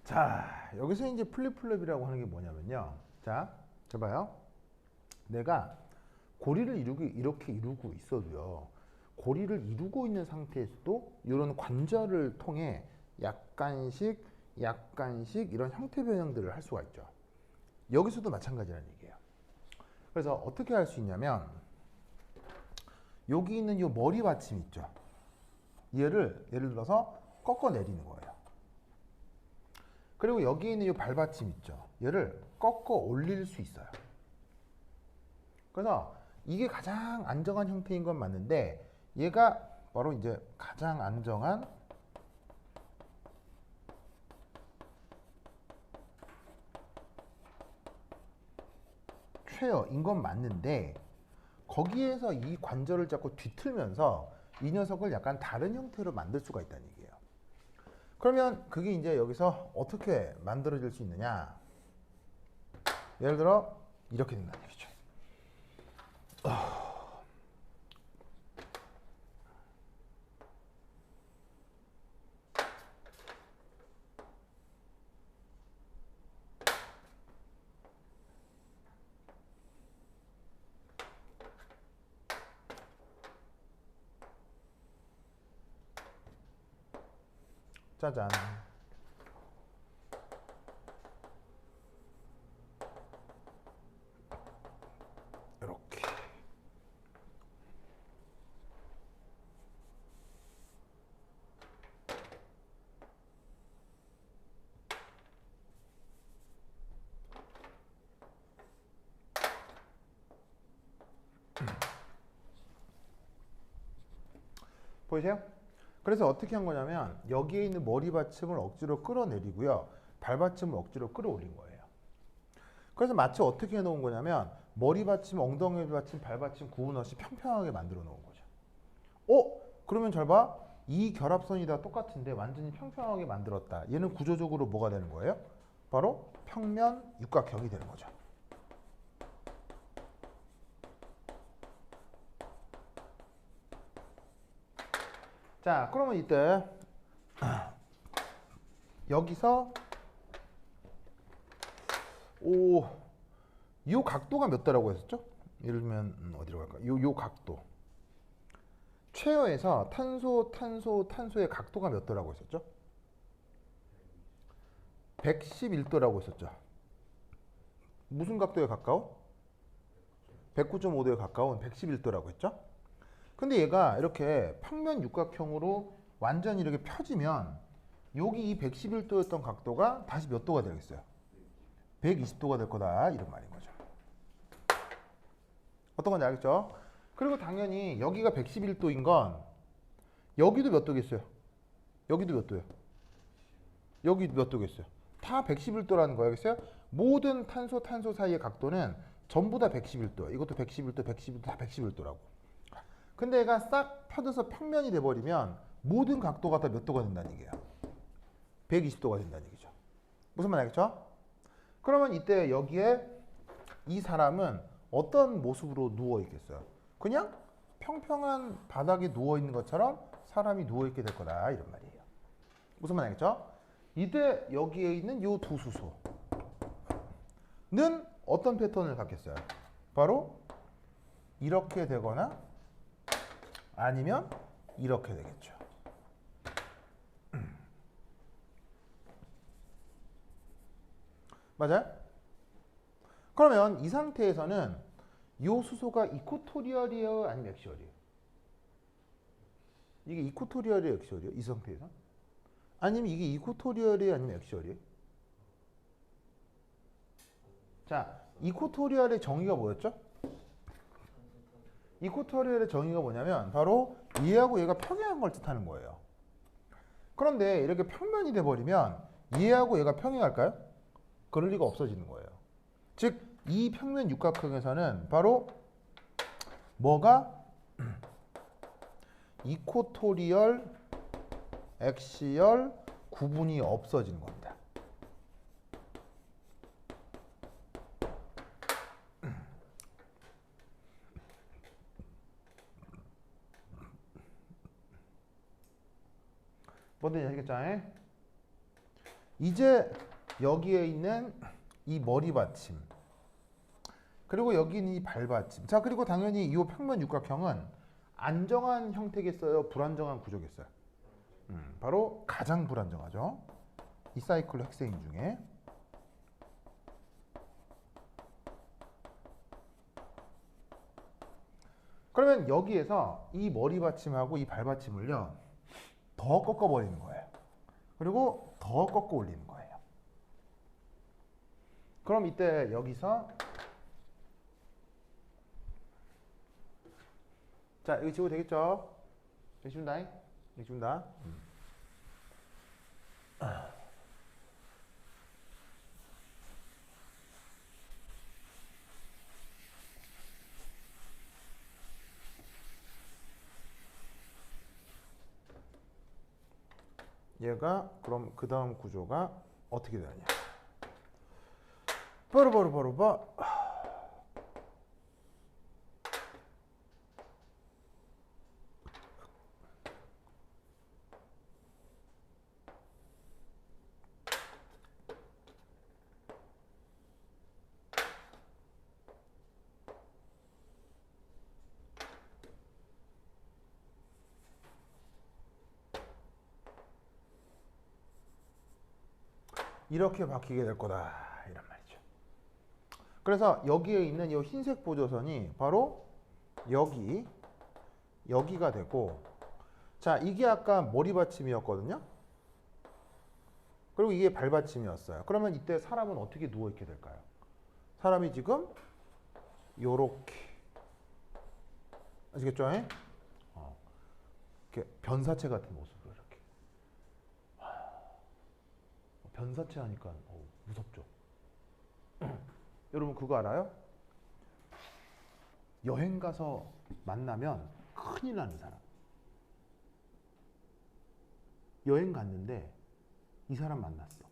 자, 여기서 이제 플립플롭이라고 하는 게 뭐냐면요. 자, 잘 봐요. 내가 고리를 이렇게 이루고 있어도요. 고리를 이루고 있는 상태에서도 이런 관절을 통해 약간씩 이런 형태 변형들을 할 수가 있죠. 여기서도 마찬가지라는 얘기예요. 그래서 어떻게 할 수 있냐면 여기 있는 이 머리 받침 있죠. 얘를 예를 들어서 꺾어 내리는 거예요. 그리고 여기 있는 이 발받침 있죠. 얘를 꺾어 올릴 수 있어요. 그래서 이게 가장 안정한 형태인 건 맞는데 얘가 바로 이제 가장 안정한 최어인 건 맞는데 거기에서 이 관절을 자꾸 뒤틀면서 이 녀석을 약간 다른 형태로 만들 수가 있다는 얘기예요. 그러면 그게 이제 여기서 어떻게 만들어질 수 있느냐? 예를 들어 이렇게 된다는 얘기죠. 짜잔. 이렇게. 보이세요? 그래서 어떻게 한 거냐면 여기에 있는 머리 받침을 억지로 끌어내리고요. 발받침을 억지로 끌어올린 거예요. 그래서 마치 어떻게 해놓은 거냐면 머리 받침, 엉덩이 받침, 발받침 구분 없이 평평하게 만들어 놓은 거죠. 그러면 잘 봐. 이 결합선이 다 똑같은데 완전히 평평하게 만들었다. 얘는 구조적으로 뭐가 되는 거예요? 바로 평면 육각형이 되는 거죠. 자, 그러면 이때 여기서 요 각도가 몇 도라고 했었죠? 예를 들면 어디로 갈까? 요 각도. 최어에서 탄소의 각도가 몇 도라고 했었죠? 111도라고 했었죠. 무슨 각도에 가까워? 109.5도에 가까운 111도라고 했죠? 근데 얘가 이렇게 평면 육각형으로 완전히 이렇게 펴지면 여기 이 111도였던 각도가 다시 몇 도가 되겠어요? 120도가 될 거다 이런 말인 거죠. 어떤 건지 알겠죠? 그리고 당연히 여기가 111도인 건 여기도 몇 도겠어요? 여기도 몇 도예요? 여기도 몇 도겠어요? 다 111도라는 거겠어요? 모든 탄소 사이의 각도는 전부 다 111도. 이것도 111도, 111도, 다 111도라고. 근데 얘가 싹 펴져서 평면이 돼버리면 모든 각도가 다 몇 도가 된다는 얘기야? 120도가 된다는 얘기죠. 무슨 말 알겠죠? 그러면 이때 여기에 이 사람은 어떤 모습으로 누워 있겠어요? 그냥 평평한 바닥에 누워 있는 것처럼 사람이 누워 있게 될 거다 이런 말이에요. 무슨 말 알겠죠? 이때 여기에 있는 이 두 수소는 어떤 패턴을 갖겠어요? 바로 이렇게 되거나 아니면 이렇게 되겠죠. 맞아요? 그러면 이 상태에서는 이 수소가 이코토리얼이에요? 아니면 엑시얼이에요? 이게 이코토리얼이에요? 엑시얼이에요? 이 상태에서? 아니면 이게 이코토리얼이에요? 아니면 엑시얼이에요? 자, 이코토리얼의 정의가 뭐였죠? 이코토리얼의 정의가 뭐냐면 바로 얘하고 얘가 평행한 걸 뜻하는 거예요. 그런데 이렇게 평면이 돼버리면 얘하고 얘가 평행할까요? 그럴 리가 없어지는 거예요. 즉, 이 평면 육각형에서는 바로 뭐가 이코토리얼, 엑시얼 구분이 없어지는 겁니다. 뭔지 아시겠죠? 이제 여기에 있는 이 머리 받침 그리고 여기 있는 이 발받침. 자, 그리고 당연히 이 평면 육각형은 안정한 형태겠어요? 불안정한 구조겠어요? 바로 가장 불안정하죠. 이 사이클 핵세인 중에. 그러면 여기에서 이 머리 받침하고 이 발받침을요, 더 꺾어버리는 거예요. 그리고 더 꺾어 올리는 거예요. 그럼 이때 여기서 자, 이거 지워도 되겠죠? 이거 지운다. 이거 지운다. 얘가 그럼 그 다음 구조가 어떻게 되느냐? 바로바로바로바 이렇게 바뀌게 될 거다 이런 말이죠. 그래서 여기에 있는 이 흰색 보조선이 바로 여기가 되고, 자, 이게 아까 머리 받침이었거든요. 그리고 이게 발받침이었어요. 그러면 이때 사람은 어떻게 누워 있게 될까요? 사람이 지금 요렇게, 아시겠죠? 이렇게 변사체 같은 모습으로 이렇게. 변사체 하니까 무섭죠. 여러분 그거 알아요? 여행 가서 만나면 큰일 나는 사람. 여행 갔는데 이 사람 만났어.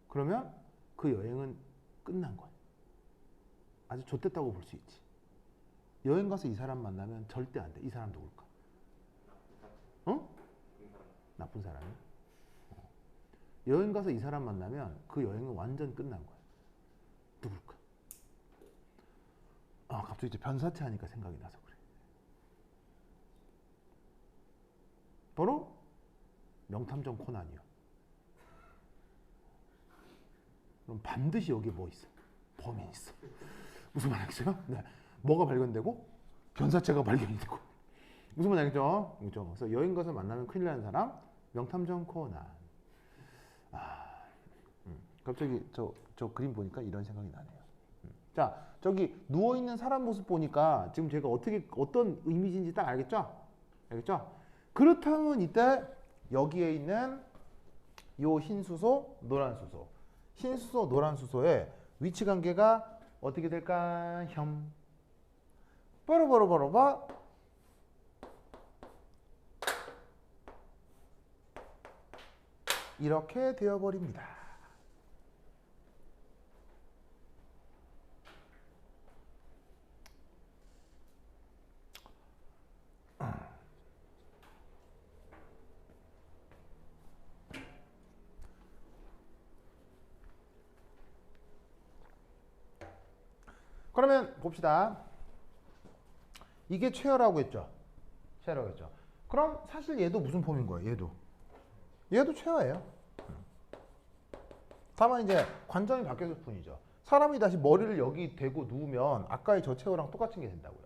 그러면 그 여행은 끝난 거야. 아주 좆됐다고 볼 수 있지. 여행 가서 이 사람 만나면 절대 안 돼. 이 사람 누굴까? 어? 나쁜 사람이? 여행 가서 이 사람 만나면 그 여행은 완전 끝난 거야. 누굴까? 아, 갑자기 이제 변사체 하니까 생각이 나서 그래. 바로 명탐정 코난이요. 그럼 반드시 여기에 뭐 있어? 범인 있어. 무슨 말 알겠어요? 네. 뭐가 발견되고 변사체가 발견이 되고. 무슨 말 알겠죠? 그렇죠? 그래서 여행 가서 만나면 큰일 나는 사람, 명탐정 코난. 갑자기 저 그림 보니까 이런 생각이 나네요. 자, 저기 누워있는 사람 모습 보니까 지금 제가 어떤 이미지인지 딱 알겠죠? 알겠죠? 그렇다면 이때 여기에 있는 요 흰 수소, 노란 수소. 흰 수소, 노란 수소의 위치 관계가 어떻게 될까? 바로바로바로바 이렇게 되어버립니다. 그러면 봅시다. 이게 최어라고 했죠. 최어라고 했죠. 그럼 사실 얘도 무슨 폼인 거예요? 얘도 최어예요. 다만 이제 관점이 바뀌었을 뿐이죠. 사람이 다시 머리를 여기 대고 누우면 아까의 저 최어랑 똑같은 게 된다고요.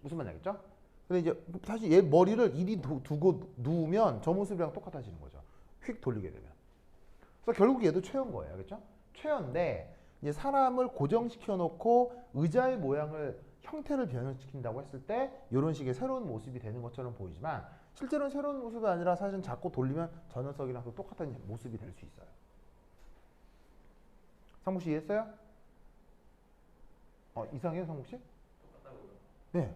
무슨 말인지 알겠죠? 근데 이제 사실 얘 머리를 이리 두고 누우면 저 모습이랑 똑같아지는 거죠. 휙 돌리게 되면. 그래서 결국 얘도 최어인 거예요. 알겠죠? 최어인데 이제 사람을 고정시켜 놓고 의자의 모양을 형태를 변형시킨다고 했을 때 이런 식의 새로운 모습이 되는 것처럼 보이지만 실제로는 새로운 모습이 아니라 사실은 자꾸 돌리면 저 녀석이랑 또 똑같은 모습이 될 수 있어요. 상무씨 이해했어요? 이상해요, 상무씨? 네.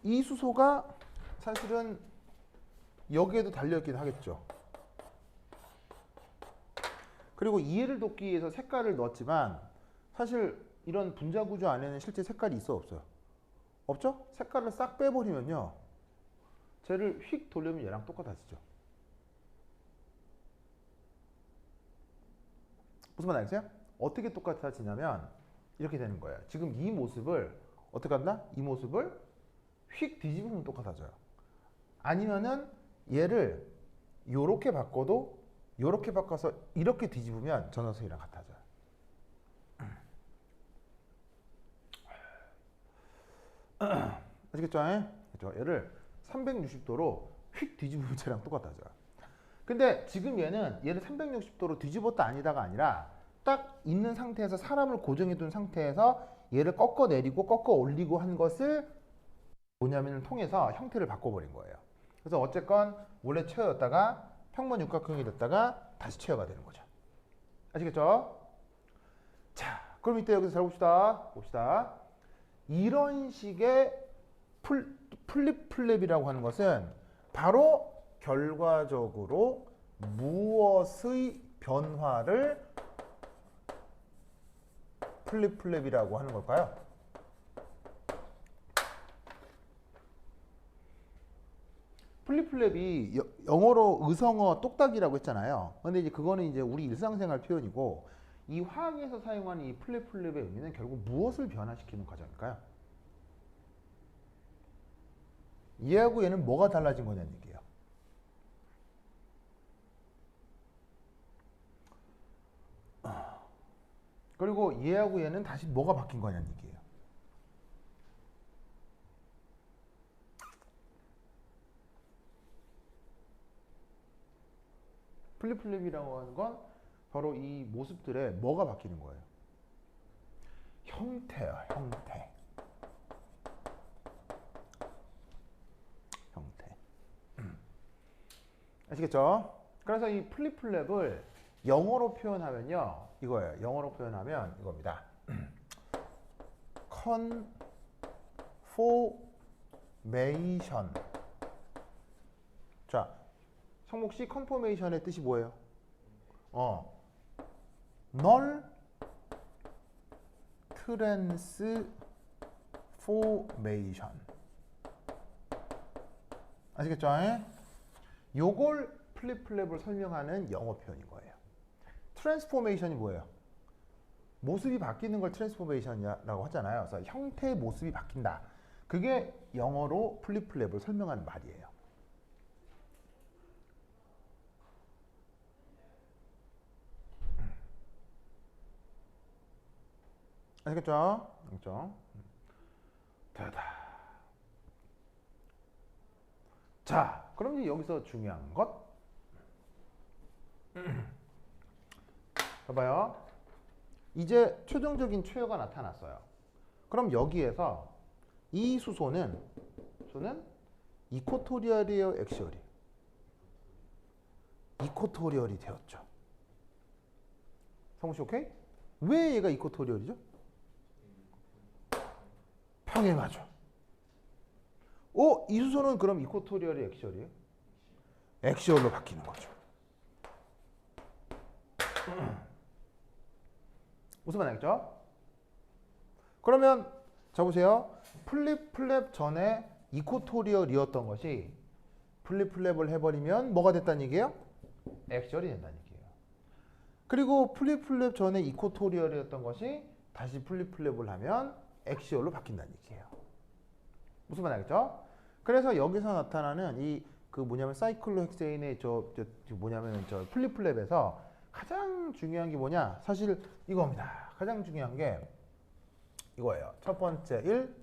이 수소가 사실은 여기에도 달려있긴 하겠죠. 그리고 이해를 돕기 위해서 색깔을 넣었지만 사실 이런 분자 구조 안에는 실제 색깔이 있어 없어요? 없죠? 색깔을 싹 빼버리면요 쟤를 휙 돌리면 얘랑 똑같아지죠. 무슨 말 알겠어요? 어떻게 똑같아지냐면 이렇게 되는 거예요. 지금 이 모습을 어떻게 한다? 이 모습을 휙 뒤집으면 똑같아져요. 아니면은 얘를 요렇게 바꿔도 요렇게 바꿔서 이렇게 뒤집으면 저 녀석이랑 같아져요. 아시겠죠? 그렇죠? 얘를 360도로 휙 뒤집으면 쟤랑 똑같아져요. 근데 지금 얘를 360도로 뒤집었다 아니다가 아니라 딱 있는 상태에서 사람을 고정해 둔 상태에서 얘를 꺾어 내리고 꺾어 올리고 한 것을 뭐냐면 통해서 형태를 바꿔버린 거예요. 그래서 어쨌건 원래 체어였다가 평면 육각형이 됐다가 다시 체어가 되는 거죠. 아시겠죠? 자, 그럼 이때 여기서 잘 봅시다. 이런 식의 플립 플랩이라고 하는 것은 바로 결과적으로 무엇의 변화를 플립 플랩이라고 하는 걸까요? 플립 플랩이 영어로 의성어 똑딱이라고 했잖아요. 근데 이제 그거는 이제 우리 일상생활 표현이고 이 화학에서 사용하는 이 플립 플랩의 의미는 결국 무엇을 변화시키는 과정일까요? 얘하고 얘는 뭐가 달라진 거냐는 얘기예요. 그리고 얘하고 얘는 다시 뭐가 바뀐 거냐는 얘기예요. 플립 플랩이라고 하는 건 바로 이 모습들에 뭐가 바뀌는 거예요? 형태요, 형태. 아시겠죠? 그래서 이 플립 플랩을 영어로 표현하면요, 이거예요. 영어로 표현하면 이겁니다. 컨포메이션. 자, 성목 씨 컨포메이션의 뜻이 뭐예요? 널 트랜스포메이션. 아시겠죠? 요걸 플립 플랩을 설명하는 영어 표현인 거예요. 트랜스포메이션이 뭐예요? 모습이 바뀌는 걸 트랜스포메이션이라고 하잖아요. 그래서 형태의 모습이 바뀐다. 그게 영어로 플립 플랩을 설명하는 말이에요. 아시겠죠? 알겠죠? 됐다. 자, 그럼 이제 여기서 중요한 것. 봐봐요. 이제 최종적인 최여가 나타났어요. 그럼 여기에서 이 수소는 이코토리얼이에요, 엑시얼이? 이코토리얼이 되었죠. 성우 씨 오케이? 왜 얘가 이코토리얼이죠? 평행하죠. 이 수소는 그럼 이코토리얼이 엑시얼이에요? 엑시얼로 바뀌는 거죠. 무슨 말 알겠죠? 그러면 자 보세요. 플립 플랩 전에 이코토리얼이었던 것이 플립 플랩을 해버리면 뭐가 됐다는 얘기예요? 엑시얼이 된다는 얘기예요. 그리고 플립 플랩 전에 이코토리얼이었던 것이 다시 플립 플랩을 하면 엑시얼로 바뀐다는 얘기예요. 무슨 말 알겠죠? 그래서 여기서 나타나는 이 그 뭐냐면 사이클로헥세인의 저 플립 플랩에서 가장 중요한 게 뭐냐? 사실 이겁니다. 가장 중요한 게 이거예요. 첫 번째 1.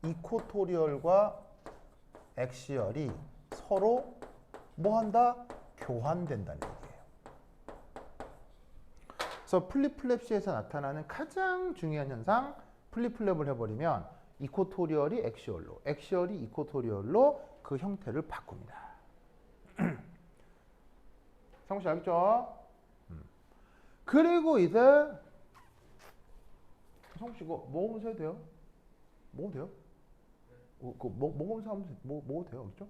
이코토리얼과 엑시얼이 서로 뭐 한다? 교환된다는 얘기예요. 그래서 플립 플랩 시에서 나타나는 가장 중요한 현상, 플립 플랩을 해버리면 이코토리얼이 엑시얼로, 엑시얼이 이코토리얼로 그 형태를 바꿉니다. 성우 씨 알겠죠? 그리고 이제 성우 씨 이거 먹으면서 해도 돼요? 먹어도 돼요? 먹으면서 하면 먹어도 돼요, 그렇죠?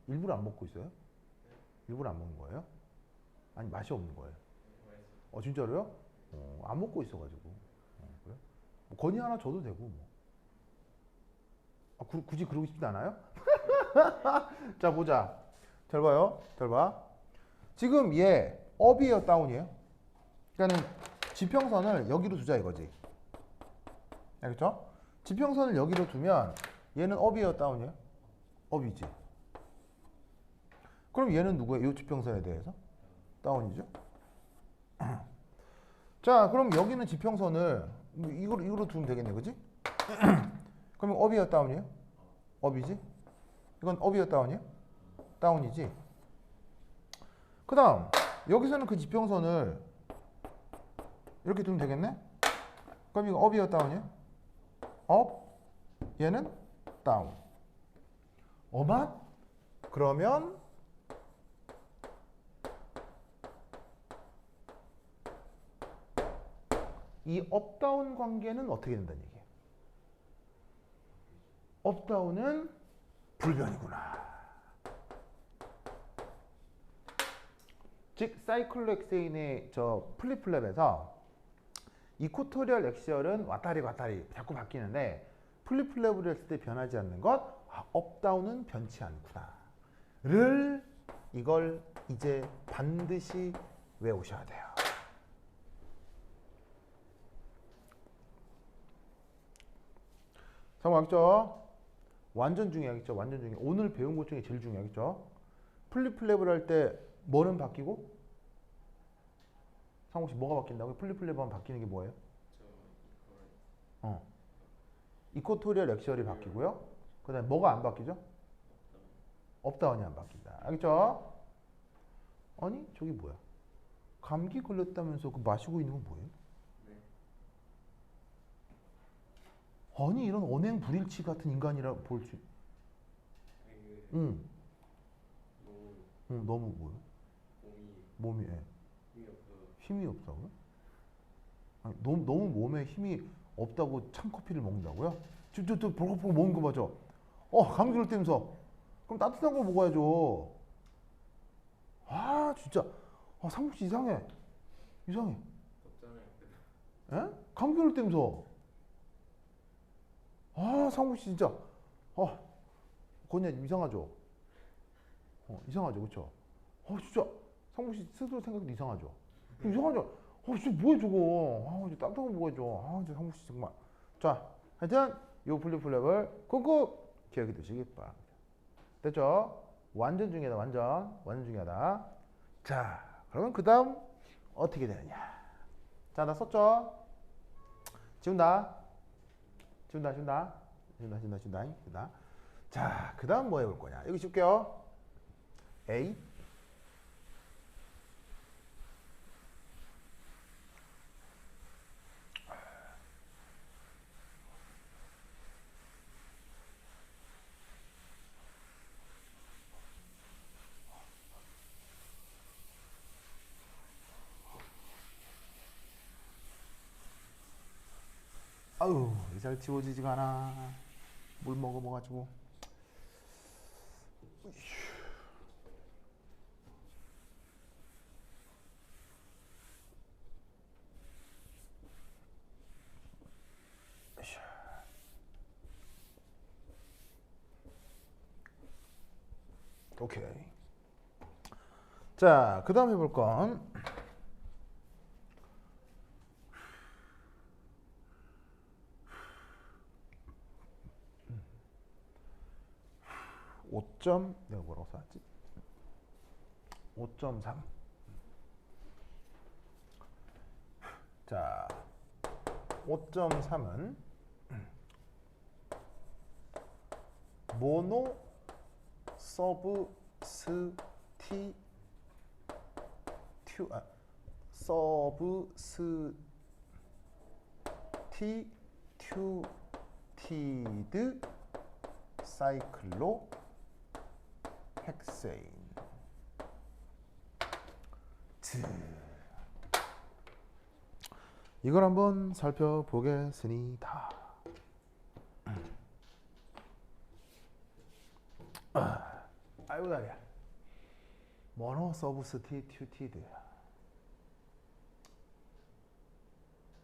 일부러 안 먹고 있어요? 일부러 안 먹는 거예요? 아니 맛이 없는 거예요? 진짜로요? 안 먹고 있어가지고. 그래? 뭐 건의 하나 줘도 되고 뭐. 굳이 그러고 싶지 않아요? 자, 보자. 잘 봐요. 잘 봐. 지금 얘 업이에요, 다운이에요? 그러니까는 지평선을 여기로 두자 이거지. 알겠죠? 지평선을 여기로 두면 얘는 업이에요, 다운이에요? 업이지. 그럼 얘는 누구예요? 이 지평선에 대해서? 다운이죠? 자, 그럼 여기는 지평선을 이거로 두면 되겠네, 그지? 그러면 업이에요, 다운이에요? 업이지? 이건 업이에요, 다운이에요? 다운이지? 그 다음 여기서는 그 지평선을 이렇게 두면 되겠네? 그럼 이거 업이에요, 다운이에요? 업, 얘는 다운. 업만? 그러면 이 업다운 관계는 어떻게 된다는 얘기예요? 업다운은 불변이구나. 즉 사이클로엑세인의 저 플립플랩에서 이코토리얼 엑시얼은 왔다리 갔다리 자꾸 바뀌는데 플립플랩을 했을 때 변하지 않는 것, 업다운은 변치 않구나.를 이걸 이제 반드시 외우셔야 돼요. 상황 완전 중요하겠죠. 완전 중요해. 오늘 배운 것 중에 제일 중요하겠죠. 플립플랩을 할 때 뭐는 바뀌고? 상욱 씨 뭐가 바뀐다고요? 플립플랩 하면 바뀌는 게 뭐예요? 이코토리얼 엑시얼이 바뀌고요. 그 다음에 뭐가 안 바뀌죠? 업다운이 안 바뀐다. 알겠죠? 아니 저기 뭐야? 감기 걸렸다면서 그 마시고 있는 건 뭐예요? 아니 이런 언행 불일치 같은 인간이라 볼 수. 응. 응 너무 뭐요? 몸이 힘이 없다고요? 아니, 너무 몸에 힘이 없다고 찬커피를 먹는다고요? 저 보글보글 먹는 거 맞죠? 감기 걸렸다면서. 그럼 따뜻한 거 먹어야죠. 아 진짜. 상국 씨 이상해. 에? 감기 걸렸다면서. 상국 씨 진짜. 건이야 이상하죠? 이상하죠, 그렇죠? 진짜 상국 씨 스스로 생각도 이상하죠? 이상하죠? 진짜 뭐야 저거? 이제 따뜻한 거 먹어야죠. 진짜 상국 씨 정말. 자, 하여튼 요 플립플랩을 꾹꾹 기억해 두시기 바랍니다. 됐죠? 완전 중요하다, 완전 중요하다. 자, 그러면 그 다음 어떻게 되느냐? 자, 나 썼죠? 지운다. 자, 그 다음 뭐 해볼 거냐? 여기 줄게요. A. 아우, 잘 지워지지가 않아. 물 먹어가지고. 오케이. 자, 그 다음 해볼 건 5점 내가 뭐라고 써놨지? 5.3. 자, 5.3은 모노 서브스티튜티드 사이클로 헥세인. 이걸 한번 살펴보겠습니다. 아이고 다리야. 모노 서브스티튜티드.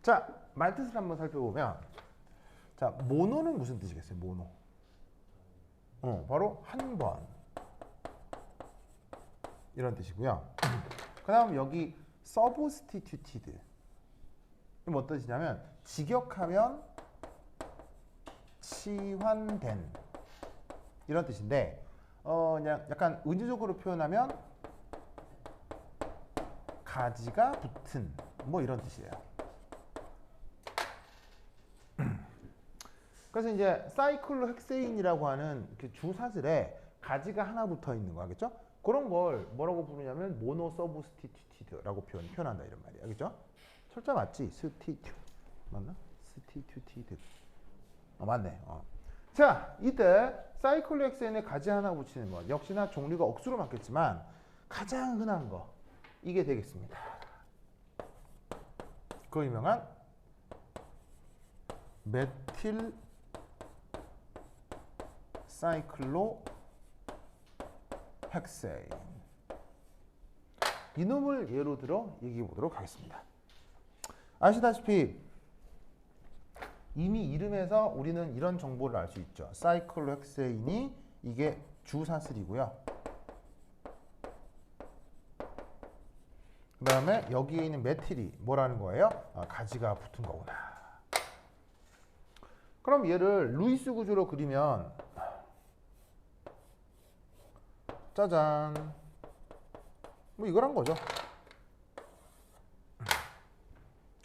자, 말뜻을 한번 살펴보면, 자, 모노는 무슨 뜻이겠어요? 모노. 바로 한 번. 이런 뜻이고요. 그 다음 여기 substituted. 이건 어떤 뜻이냐면 직역하면 치환된 이런 뜻인데 그냥 약간 은유적으로 표현하면 가지가 붙은 뭐 이런 뜻이에요. 그래서 이제 사이클로헥세인이라고 하는 이렇게 주사슬에 가지가 하나 붙어 있는 거 알겠죠? 그런 걸 뭐라고 부르냐면 모노서브스티튜티드라고 표현한다 이런 말이야. 알겠죠? 철자 맞지? 스티튜 맞나? 스티튜티드. 맞네. 자, 이때 사이클로헥세인에 가지 하나 붙이는 것 역시나 종류가 억수로 많겠지만 가장 흔한 거 이게 되겠습니다. 그 유명한 메틸 사이클로헥세인. 이놈을 예로 들어 얘기해 보도록 하겠습니다. 아시다시피 이미 이름에서 우리는 이런 정보를 알 수 있죠. 사이클로헥세인이 이게 주사슬이고요. 그 다음에 여기에 있는 메틸이 뭐라는 거예요? 가지가 붙은 거구나. 그럼 얘를 루이스 구조로 그리면 짜잔 뭐 이거란 거죠.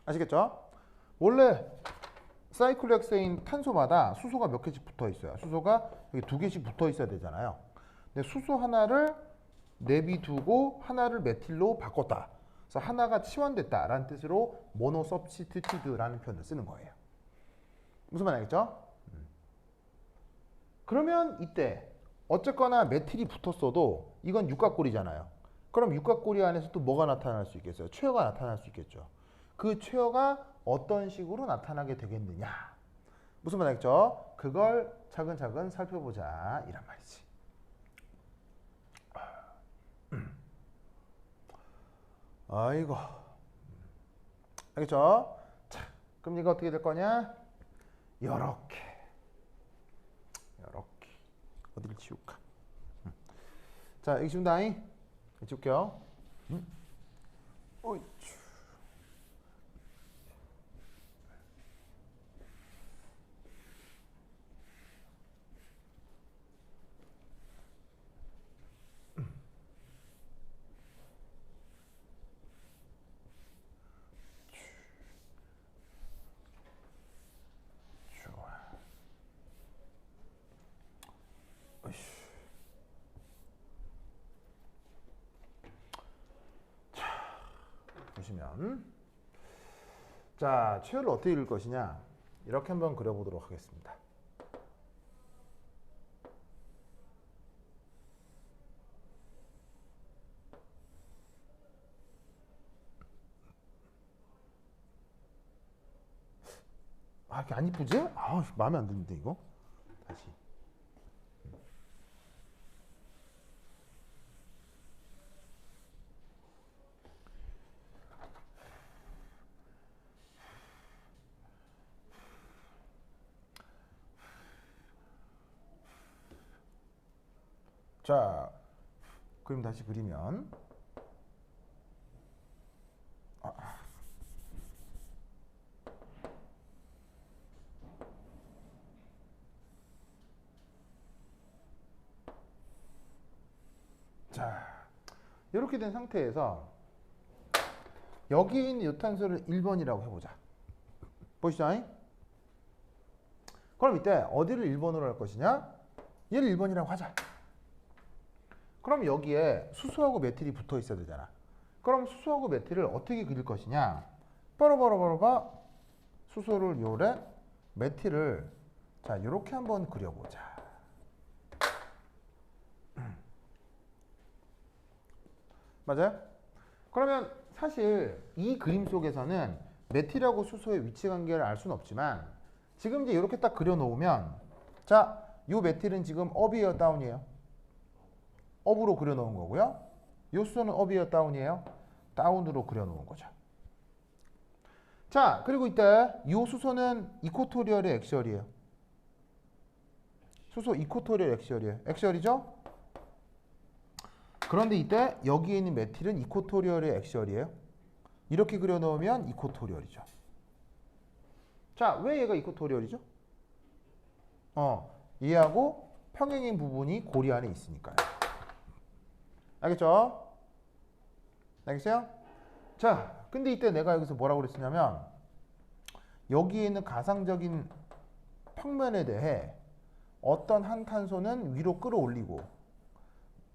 아시겠죠? 원래 사이클로헥세인 탄소마다 수소가 몇 개씩 붙어 있어요. 수소가 여기 2개씩 붙어 있어야 되잖아요. 근데 수소 하나를 내비두고 하나를 메틸로 바꿨다. 그래서 하나가 치환됐다라는 뜻으로 모노서브스티튜트라는 표현을 쓰는 거예요. 무슨 말 알겠죠? 그러면 이때 어쨌거나 메틸이 붙었어도 이건 육각골이잖아요. 그럼 육각골이 안에서 또 뭐가 나타날 수 있겠어요? 최여가 나타날 수 있겠죠. 그 최여가 어떤 식으로 나타나게 되겠느냐. 무슨 말 알겠죠? 그걸 차근차근 살펴보자 이란 말이지. 아이고. 알겠죠? 자, 그럼 이거 어떻게 될 거냐? 요렇게. 어디를 치울까? 자, 여기 지금 다잉. 치울게요. 어이쭈. 보시면 자, 최혈을 어떻게 읽을 것이냐 이렇게 한번 그려보도록 하겠습니다. 이렇게 안 이쁘지? 마음에 안 드는데 이거 다시. 자, 그림 다시 그리면 자, 이렇게 된 상태에서 여기 있는 이 탄소를 1번이라고 해보자. 보시죠. 그럼 이때 어디를 1번으로 할 것이냐? 얘를 1번이라고 하자. 그럼 여기에 수소하고 메틸이 붙어 있어야 되잖아. 그럼 수소하고 메틸을 어떻게 그릴 것이냐? 바로 수소를 요래, 메틸을 자 이렇게 한번 그려보자. 맞아요? 그러면 사실 이 그림 속에서는 메틸하고 수소의 위치 관계를 알 수는 없지만 지금 이제 이렇게 딱 그려놓으면 자, 요 메틸은 지금 업이에요, 다운이에요? 업으로 그려놓은 거고요. 요 수소는 업이에요, 다운이에요? 다운으로 그려놓은 거죠. 자, 그리고 이때 요 수소는 이코토리얼의 액시얼이에요. 수소 이코토리얼 액시얼이에요. 액시얼이죠? 그런데 이때 여기에 있는 메틸은 이코토리얼의 액시얼이에요. 이렇게 그려놓으면 이코토리얼이죠. 자, 왜 얘가 이코토리얼이죠? 얘하고 평행인 부분이 고리 안에 있으니까요. 알겠죠? 알겠어요? 자, 근데 이때 내가 여기서 뭐라고 그랬었냐면 여기에 있는 가상적인 평면에 대해 어떤 한 탄소는 위로 끌어올리고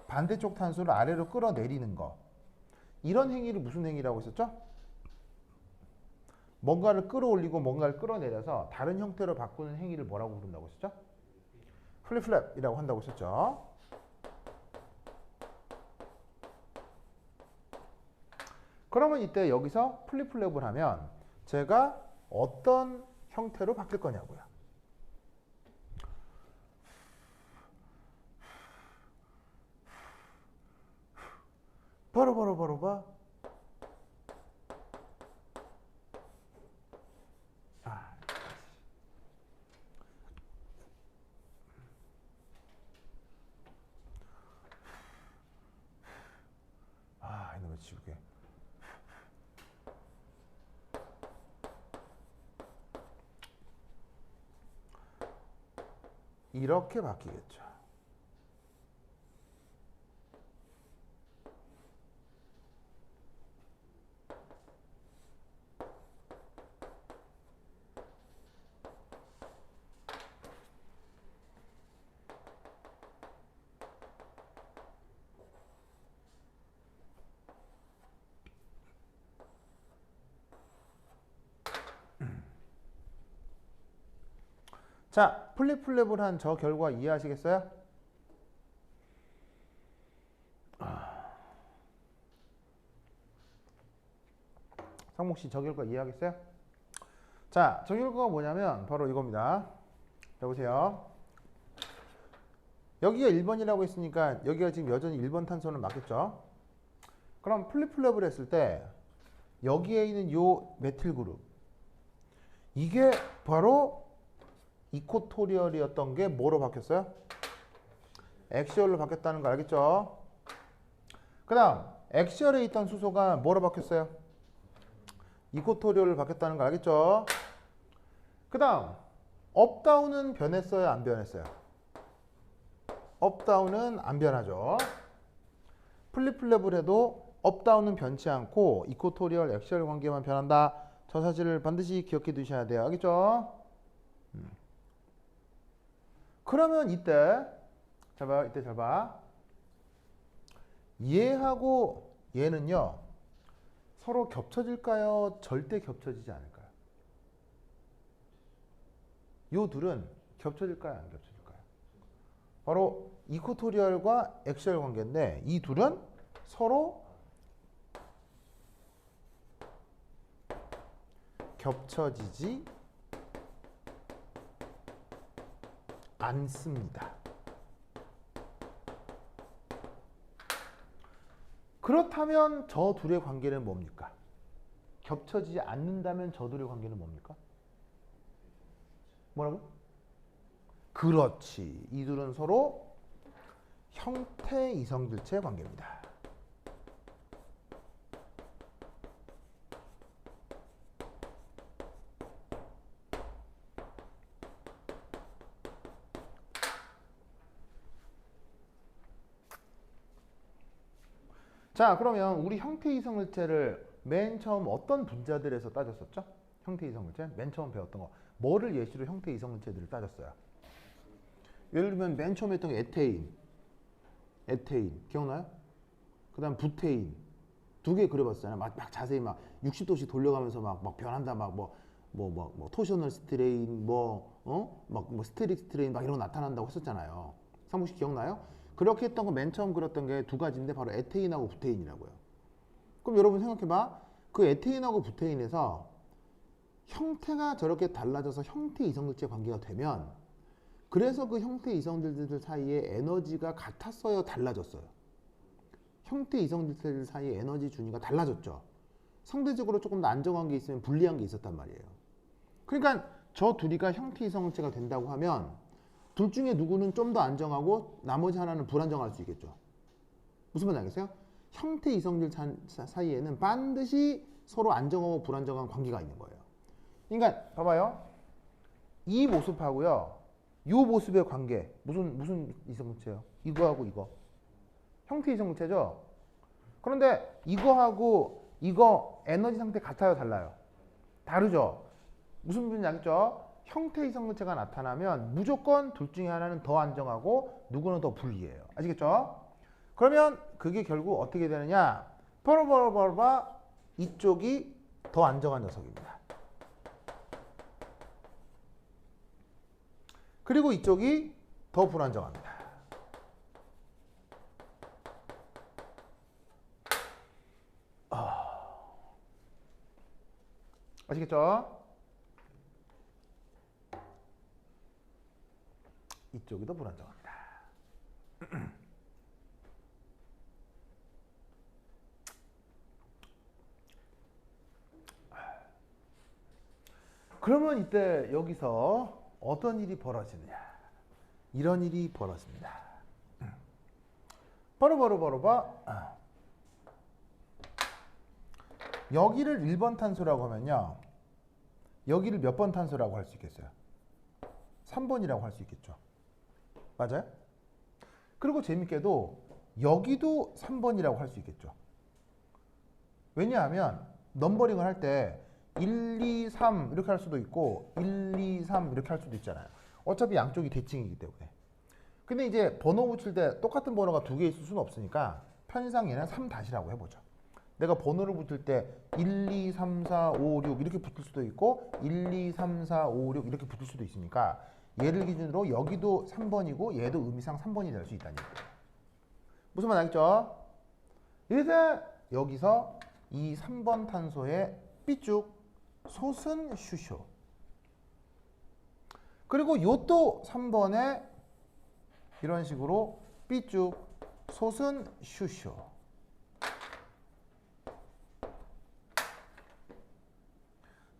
반대쪽 탄소를 아래로 끌어내리는 거, 이런 행위를 무슨 행위라고 했었죠? 뭔가를 끌어올리고 뭔가를 끌어내려서 다른 형태로 바꾸는 행위를 뭐라고 부른다고 했었죠? 플립플랩이라고 한다고 했었죠. 그러면 이때 여기서 플립플랩을 하면 제가 어떤 형태로 바뀔 거냐고요. 바로 봐. 이놈의 지우개. 이렇게 바뀌겠죠. 자, 플립플랩을 한 저 결과 이해하시겠어요? 상목씨 저 결과 이해하겠어요? 자, 저 결과가 뭐냐면 바로 이겁니다. 자, 보세요. 여기가 1번이라고 했으니까 여기가 지금 여전히 1번 탄소는 맞겠죠? 그럼 플립플랩을 했을 때 여기에 있는 요 메틸 그룹, 이게 바로 이코토리얼이었던 게 뭐로 바뀌었어요? 액시얼로 바뀌었다는 거 알겠죠? 그 다음 액시얼에 있던 수소가 뭐로 바뀌었어요? 이코토리얼로 바뀌었다는 거 알겠죠? 그 다음 업다운은 변했어요? 안 변했어요? 업다운은 안 변하죠. 플립플랩을 해도 업다운은 변치 않고 이코토리얼 액시얼 관계만 변한다. 저 사실을 반드시 기억해 두셔야 돼요. 알겠죠? 그러면 이때 잘 봐요. 이때 잘 봐. 얘하고 얘는요 서로 겹쳐질까요? 절대 겹쳐지지 않을까요? 요 둘은 겹쳐질까요? 안 겹쳐질까요? 바로 이코토리얼과 액시얼 관계인데 이 둘은 서로 겹쳐지지 않습니다. 그렇다면 저 둘의 관계는 뭡니까? 겹쳐지지 않는다면 저 둘의 관계는 뭡니까? 뭐라고? 그렇지. 이 둘은 서로 형태 이성질체 관계입니다. 자, 그러면 우리 형태 이성질체를 맨 처음 어떤 분자들에서 따졌었죠? 형태 이성질체? 맨 처음 배웠던 거. 뭐를 예시로 형태 이성질체들을 따졌어요? 예를 들면 맨 처음에 했던 게 에테인 기억나요? 그 다음 부테인 두 개 그려봤잖아요. 막 자세히 막 60도씩 돌려가면서 막 변한다. 막 토셔널 스트레인 막 스테릭 스트레인 막 이런 거 나타난다고 했었잖아요. 상무씨 기억나요? 그렇게 했던 거 맨 처음 그렸던 게 두 가지인데 바로 에테인하고 부테인이라고요. 그럼 여러분 생각해봐. 그 에테인하고 부테인에서 형태가 저렇게 달라져서 형태 이성질체 관계가 되면 그래서 그 형태 이성질들 사이에 에너지가 같았어요? 달라졌어요? 형태 이성질들 사이에 에너지 준위가 달라졌죠. 상대적으로 조금 더 안정한 게 있으면 불리한 게 있었단 말이에요. 그러니까 저 둘이가 형태 이성질체가 된다고 하면 둘 중에 누구는 좀 더 안정하고 나머지 하나는 불안정할 수 있겠죠. 무슨 말인지 알겠어요? 형태 이성질 사이에는 반드시 서로 안정하고 불안정한 관계가 있는 거예요. 그러니까 봐봐요. 이 모습하고요. 이 모습의 관계 무슨 이성물체예요? 이거하고 이거. 형태 이성물체죠? 그런데 이거하고 이거 에너지 상태 같아요, 달라요? 다르죠? 무슨 부분인지 알겠죠? 형태 이성물체가 나타나면 무조건 둘 중에 하나는 더 안정하고 누구는 더 불리해요. 아시겠죠? 그러면 그게 결국 어떻게 되느냐? 바로 이쪽이 더 안정한 녀석입니다. 그리고 이쪽이 더 불안정합니다. 아시겠죠? 이쪽이 더 불안정합니다. 그러면 이때 여기서 어떤 일이 벌어지느냐? 이런 일이 벌어집니다. 바로 여기를 1번 탄소라고 하면요. 여기를 몇 번 탄소라고 할 수 있겠어요? 3번이라고 할 수 있겠죠. 맞아요? 그리고 재밌게도 여기도 3번이라고 할 수 있겠죠. 왜냐하면 넘버링을 할 때 1, 2, 3 이렇게 할 수도 있고 1, 2, 3 이렇게 할 수도 있잖아요. 어차피 양쪽이 대칭이기 때문에. 근데 이제 번호 붙일 때 똑같은 번호가 두 개 있을 수는 없으니까 편의상 얘는 3-라고 해보죠. 내가 번호를 붙일 때 1, 2, 3, 4, 5, 6 이렇게 붙을 수도 있고 1, 2, 3, 4, 5, 6 이렇게 붙을 수도 있으니까 얘를 기준으로 여기도 3번이고 얘도 의미상 3번이 될 수 있다는 얘기예요. 무슨 말 알겠죠? 이제 여기서 이 3번 탄소의 삐쭉 솟은 슈쇼 그리고 요또 3번에 이런 식으로 삐쭉 솟은 슈쇼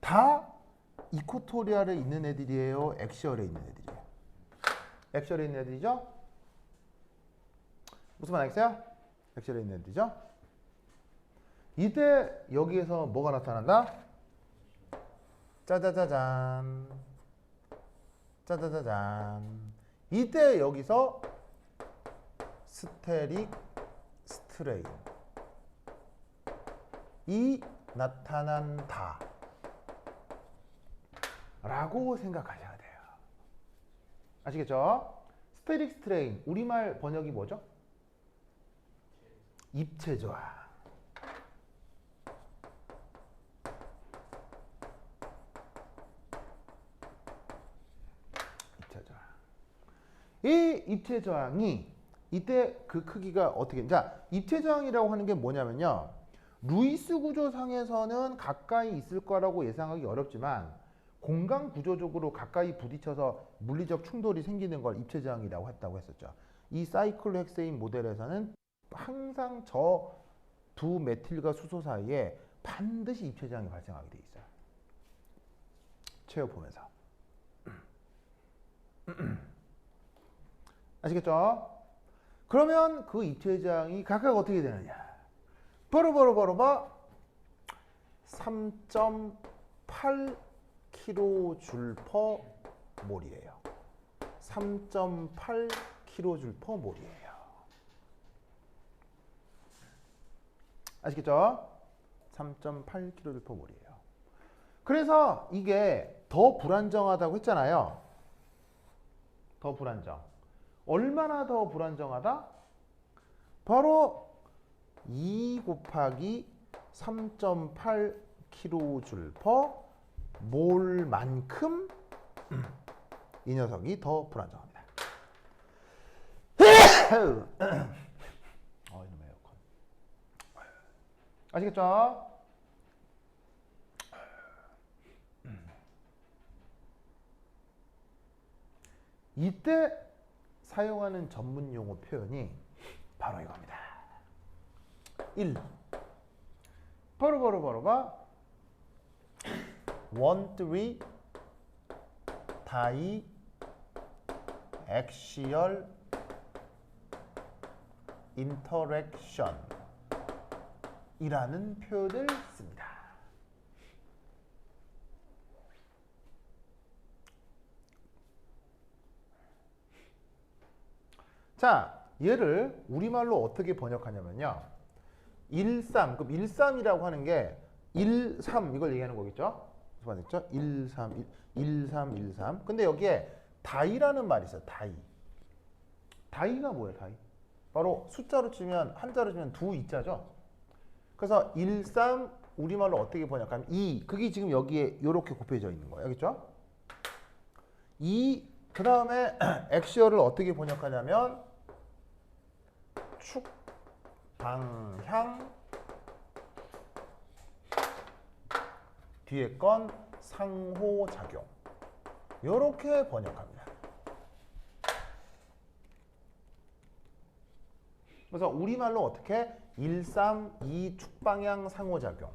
다 이코토리아에 있는 애들이에요? 엑시얼에 있는 애들이에요? 엑시얼에 있는 애들이죠? 무슨 말 알겠어요? 엑시얼에 있는 애들이죠? 이때 여기에서 뭐가 나타난다? 짜자자잔 짜자자잔 이때 여기서 스테릭 스트레인 이 나타난다 라고 생각하셔야 돼요. 아시겠죠? 스테릭 스트레인 우리말 번역이 뭐죠? 입체 저하. 입체 저하. 이 입체 저항이 이때 그 크기가 어떻게? 자, 입체 저항이라고 하는 게 뭐냐면요. 루이스 구조상에서는 가까이 있을 거라고 예상하기 어렵지만 공간 구조적으로 가까이 부딪혀서 물리적 충돌이 생기는 걸 입체 저항이라고 했다고 했었죠. 이 사이클로헥세인 모델에서는 항상 저 두 메틸과 수소 사이에 반드시 입체 저항이 발생하게 돼 있어요. 체어 보면서. 아시겠죠? 그러면 그 입체 저항이 각각 어떻게 되느냐? 바로 3.8 kJ/몰이에요. 3.8 kJ/몰이에요. 아시겠죠? 3.8 kJ/몰이에요. 그래서 이게 더 불안정하다고 했잖아요. 더 불안정. 얼마나 더 불안정하다? 바로 2 곱하기 3.8 kJ/몰만큼 이 녀석이 더 불안정합니다. 이놈의 에어컨. 아시겠죠? 이때 사용하는 전문 용어 표현이 바로 이겁니다. 1. 바로 1, 3 다이 액시얼 인터랙션 이라는 표현을 씁니다. 자, 얘를 우리말로 어떻게 번역하냐면요. 13, 그럼 13이라고 하는 게 13 이걸 얘기하는 거겠죠? 무슨 말이죠? 13. 근데 여기에 다이라는 말이 있어요. 다이. 다이가 뭐예요, 다이? 바로 숫자로 치면, 한자로 치면 두 이자죠? 그래서 13 우리말로 어떻게 번역하면 2, 그게 지금 여기에 이렇게 곱해져 있는 거예요. 알겠죠? 2, 그 다음에 액시얼을 어떻게 번역하냐면 축, 방향, 뒤에 건 상호작용. 이렇게 번역합니다. 그래서 우리말로 어떻게 1, 3, 2 축방향 상호작용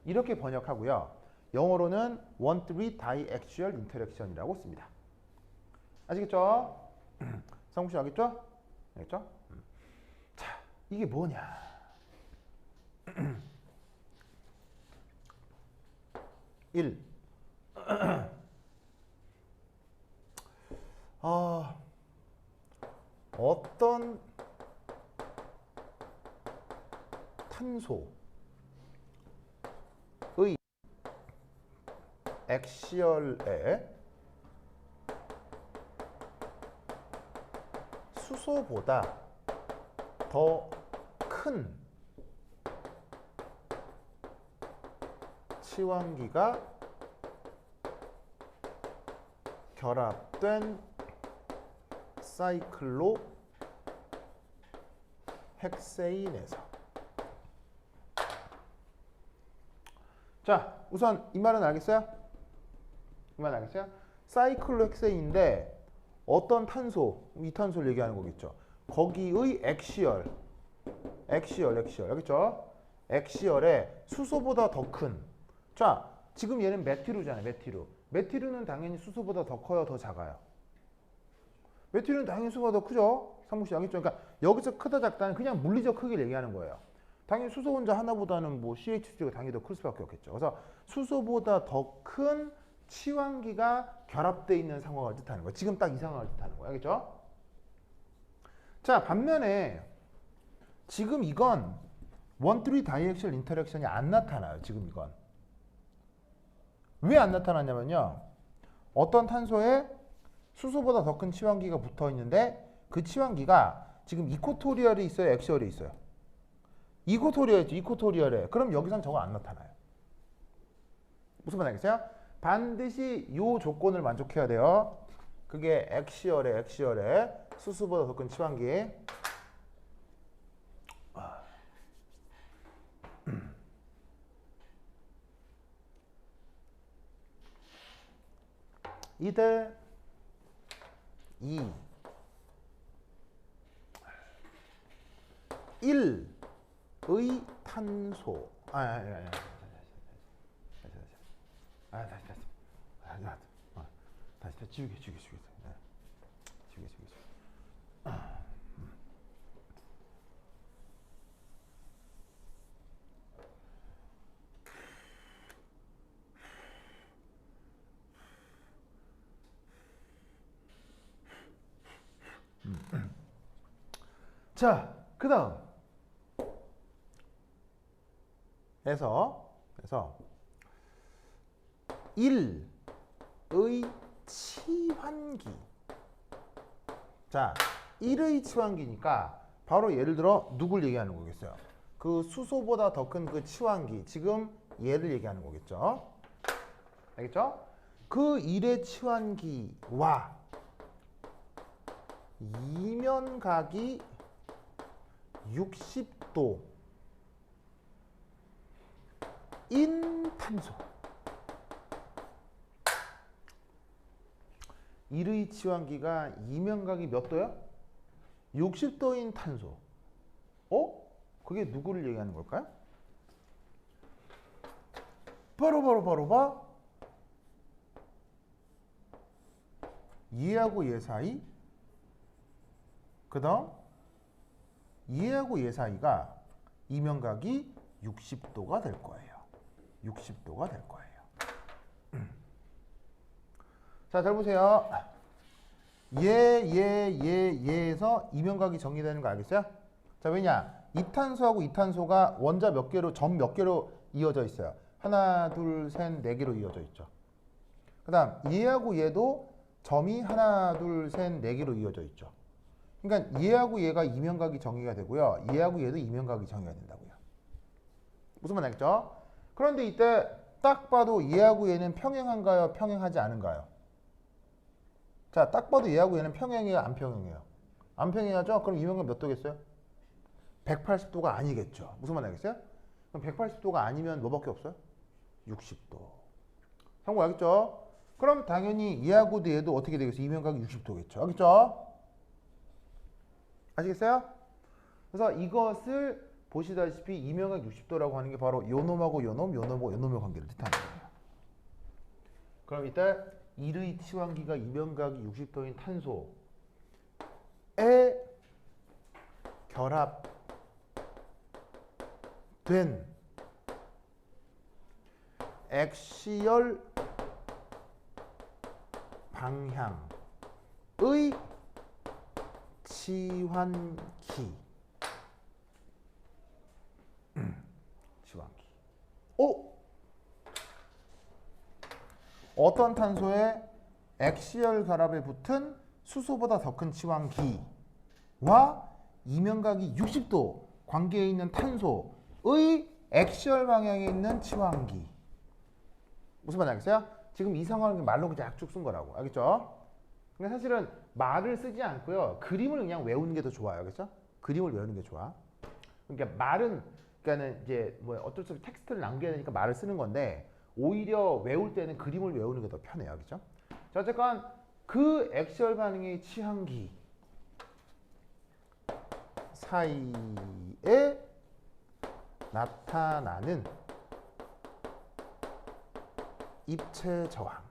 이렇게 번역하고요. 영어로는 1, 3 다이액시얼 인터랙션이라고 씁니다. 아시겠죠? 성국 씨 알겠죠? 알겠죠? 자, 이게 뭐냐? 일. 어떤 탄소의 액시얼에 수소보다 더 큰 치환기가 결합된 사이클로 헥세인에서. 자, 우선 이 말은 알겠어요? 이 말은 알겠어요? 사이클로 헥세인인데 어떤 탄소, 이 탄소를 얘기하는 거겠죠. 거기의 액시얼, 알겠죠? 액시얼에 수소보다 더 큰. 자, 지금 얘는 메티루잖아요, 메티루. 메티루는 당연히 수소보다 더 커요, 더 작아요? 메티루는 당연히 수소보다 더 크죠? 상무씨 알겠죠? 그러니까 여기서 크다 작다는 그냥 물리적 크기를 얘기하는 거예요. 당연히 수소 혼자 하나보다는 뭐 CH3가 당연히 더 클 수밖에 없겠죠. 그래서 수소보다 더 큰 치환기가 결합되어 있는 상황을 뜻하는 거예요. 지금 딱 이 상황을 뜻하는 거예요. 알겠죠? 자, 반면에 지금 이건 1, 3 다이액시얼 인터랙션이 안 나타나요. 지금 이건. 왜 안 나타나냐면요. 어떤 탄소에 수소보다 더 큰 치환기가 붙어 있는데 그 치환기가 지금 이코토리얼에 있어요? 액시얼에 있어요? 이코토리얼이죠. 이코토리얼에. 그럼 여기선 저거 안 나타나요. 무슨 말 알겠어요? 반드시 이 조건을 만족해야 돼요. 그게 액시얼에 수소보다 더 큰 치환기. 이들 2 1의 탄소 다시 지우개 자, 그 다음 그래서 1의 치환기. 자, 1의 치환기니까 바로 예를 들어 누굴 얘기하는 거겠어요? 그 수소보다 더 큰 그 치환기. 지금 얘를 얘기하는 거겠죠? 알겠죠? 그 1의 치환기와 이면각이 60도 인 탄소. 1의 치환기가 이면각이 몇 도야? 60도인 탄소. 그게 누구를 얘기하는 걸까요? 바로 봐. 얘하고 얘 사이 그 다음 얘하고 얘 사이가 이면각이 60도가 될 거예요. 60도가 될 거예요. 자, 잘 보세요. 얘에서 이면각이 정리되는 거 알겠어요? 자, 왜냐? 이탄소하고 이탄소가 원자 몇 개로, 점 몇 개로 이어져 있어요. 하나, 둘, 셋, 네 개로 이어져 있죠. 그 다음 얘하고 얘도 점이 하나, 둘, 셋, 네 개로 이어져 있죠. 그러니까 얘하고 얘가 이면각이 정의가 되고요. 얘하고 얘도 이면각이 정의가 된다고요. 무슨 말 알겠죠? 그런데 이때 딱 봐도 얘하고 얘는 평행한가요? 평행하지 않은가요? 자, 딱 봐도 얘하고 얘는 평행이에요? 안 평행해요? 안 평행하죠? 그럼 이면각 몇 도겠어요? 180도가 아니겠죠. 무슨 말 알겠어요? 그럼 180도가 아니면 뭐밖에 없어요? 60도. 상호 알겠죠? 그럼 당연히 얘하고도 얘도 어떻게 되겠어요? 이면각이 60도겠죠. 알겠죠? 아시겠어요? 그래서 이것을 보시다시피 이면각 60도라고 하는 게 바로 요 놈하고 요 놈, 요 놈하고 요 놈의 관계를 뜻하는 거예요. 그럼 이때 1의 치환기가 이면각이 60도인 탄소에 결합된 액시열 방향의 치환기. 치환기. 어떤 탄소에 액시열 결합에 붙은 수소보다 더 큰 치환기와 이면각이 60도 관계에 있는 탄소의 액시열 방향에 있는 치환기. 무슨 말인지 알겠어요? 지금 이 상황을 말로 그냥 쭉 쓴 거라고. 알겠죠? 근데 사실은 말을 쓰지 않고요. 그림을 그냥 외우는 게 더 좋아요. 알겠죠? 그림을 외우는 게 좋아. 그러니까 말은, 그러니까는 이제 뭐 어쩔 수 없이 텍스트를 남겨야 되니까 말을 쓰는 건데, 오히려 외울 때는 그림을 외우는 게 더 편해요. 알겠죠? 자, 어쨌건 그 액시얼 반응의 치환기 사이에 나타나는 입체 저항을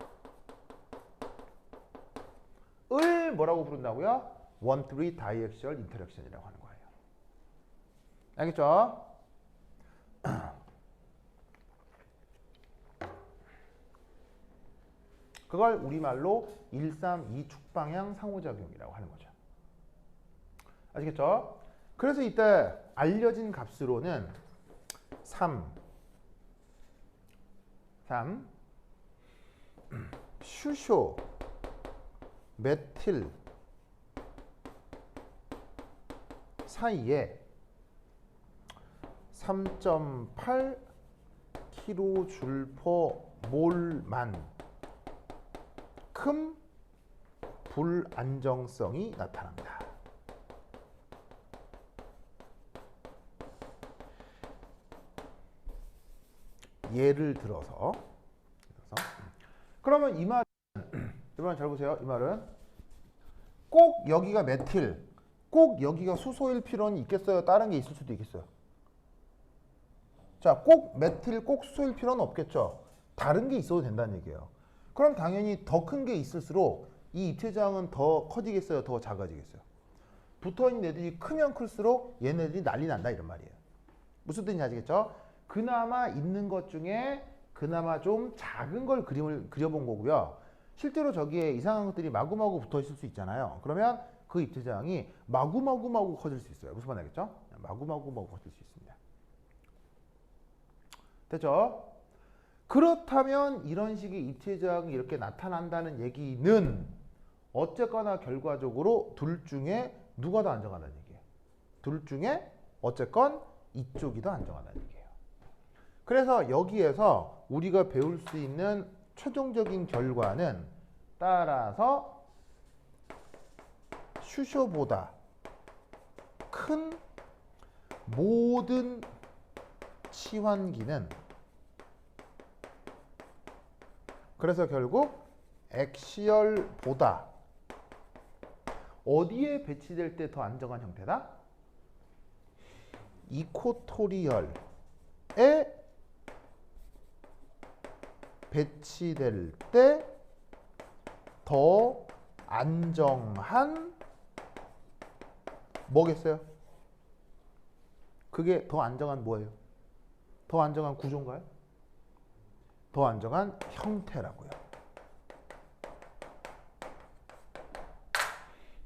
뭐라고 부른다고요? 원투리 다이액시얼 인터랙션이라고 하는 거예요. 알겠죠? 그걸 우리말로 132 축방향 상호작용이라고 하는 거죠. 아시겠죠? 그래서 이때 알려진 값으로는 3 슈쇼 메틸 사이에 3.8 kJ/몰만큼 불안정성이 나타납니다. 예를 들어서 그러면 이 말은 여러분 잘 보세요. 이 말은 꼭 여기가 메틸, 꼭 여기가 수소일 필요는 있겠어요? 다른 게 있을 수도 있겠어요. 자, 꼭 메틸, 꼭 수소일 필요는 없겠죠. 다른 게 있어도 된다는 얘기예요. 그럼 당연히 더 큰 게 있을수록 이 입체저항은 더 커지겠어요? 더 작아지겠어요? 붙어있는 애들이 크면 클수록 얘네들이 난리 난다 이런 말이에요. 무슨 뜻인지 아시겠죠? 그나마 있는 것 중에 그나마 좀 작은 걸 그림을 그려본 거고요. 실제로 저기에 이상한 것들이 마구마구 붙어 있을 수 있잖아요. 그러면 그 입체저항이 마구마구 커질 수 있어요. 무슨 말 알겠죠? 마구마구 커질 수 있습니다. 됐죠? 그렇다면 이런 식의 입체저항이 이렇게 나타난다는 얘기는 어쨌거나 결과적으로 둘 중에 누가 더 안정하다는 얘기예요. 둘 중에 어쨌건 이쪽이 더 안정하다는 얘기예요. 그래서 여기에서 우리가 배울 수 있는 최종적인 결과는 따라서 슈쇼보다 큰 모든 치환기는 그래서 결국 액시얼보다 어디에 배치될 때 더 안정한 형태다? 이코토리얼에 배치될 때 더 안정한 뭐겠어요? 그게 더 안정한 뭐예요? 더 안정한 구조인가요? 더 안정한 형태라고요.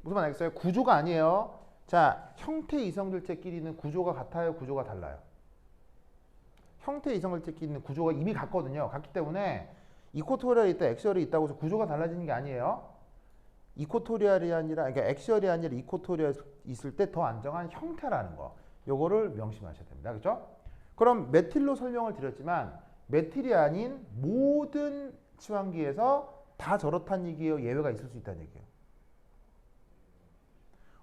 무슨 말 알겠어요? 구조가 아니에요. 자, 형태 이성들체끼리는 구조가 같아요? 구조가 달라요? 형태 이성들체끼리는 구조가 이미 같거든요. 같기 때문에 이코토리얼이 있다, 엑시얼이 있다고 해서 구조가 달라지는 게 아니에요. 이코토리얼이 아니라, 그러니까 엑시얼이 아니라 이코토리얼 있을 때 더 안정한 형태라는 거. 요거를 명심하셔야 됩니다. 그죠? 그럼 메틸로 설명을 드렸지만 메틸이 아닌 모든 치환기에서 다 저렇다는 얘기예요? 예외가 있을 수 있다는 얘기예요?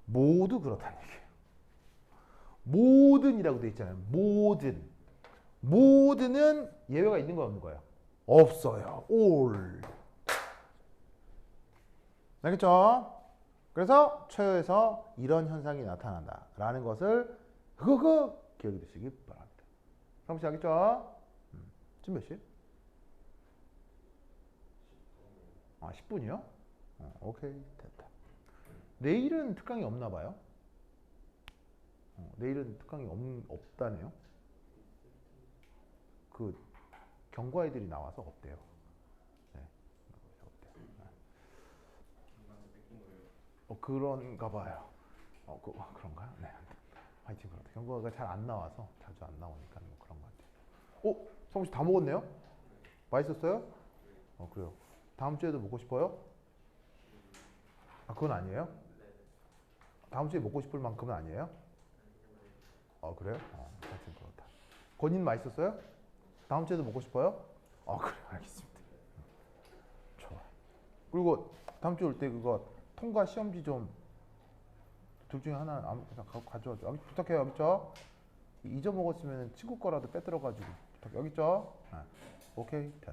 모두 그렇다는 얘기예요. 모든이라고 돼 있잖아요. 모든. 모든은 예외가 있는 거 없는 거예요? 없어요. all. 알겠죠? 그래서 최후에서 이런 현상이 나타난다라는 것을 그거 기억해 두시기 바랍니다. 그럼 시작했죠? 지금 몇 시? 10분이요? 오케이, 됐다. 내일은 특강이 없나 봐요? 내일은 특강이 없다네요. 그 경고 아이들이 나와서 없대요. 네. 없대요. 그런가 봐요. 그런가요? 네. 하여튼 그렇다. 경고가 잘 안 나와서 자주 안 나오니까 뭐 그런 것 같아요. 성우 씨 다 먹었네요? 맛있었어요? 그래요. 다음 주에도 먹고 싶어요? 그건 아니에요? 다음 주에 먹고 싶을 만큼은 아니에요? 그래요? 하여튼 그렇다. 건인 맛있었어요? 다음 주에도 먹고 싶어요? 그래, 알겠습니다. 좋아. 그리고 다음 주에 올 때 그거 통과 시험지 좀 둘 중에 하나 가져와줘. 부탁해요, 여기 있죠? 잊어먹었으면 친구 거라도 빼들어가지고 부탁해. 여기 있죠? 오케이, 됐다.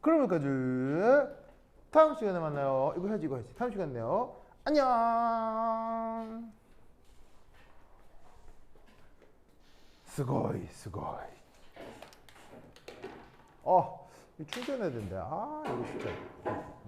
그럼 여기까지. 다음 시간에 만나요. 이거 해야지. 다음 시간에 만나요. 안녕. 스고이. 충전해야 된대. 이거 진짜.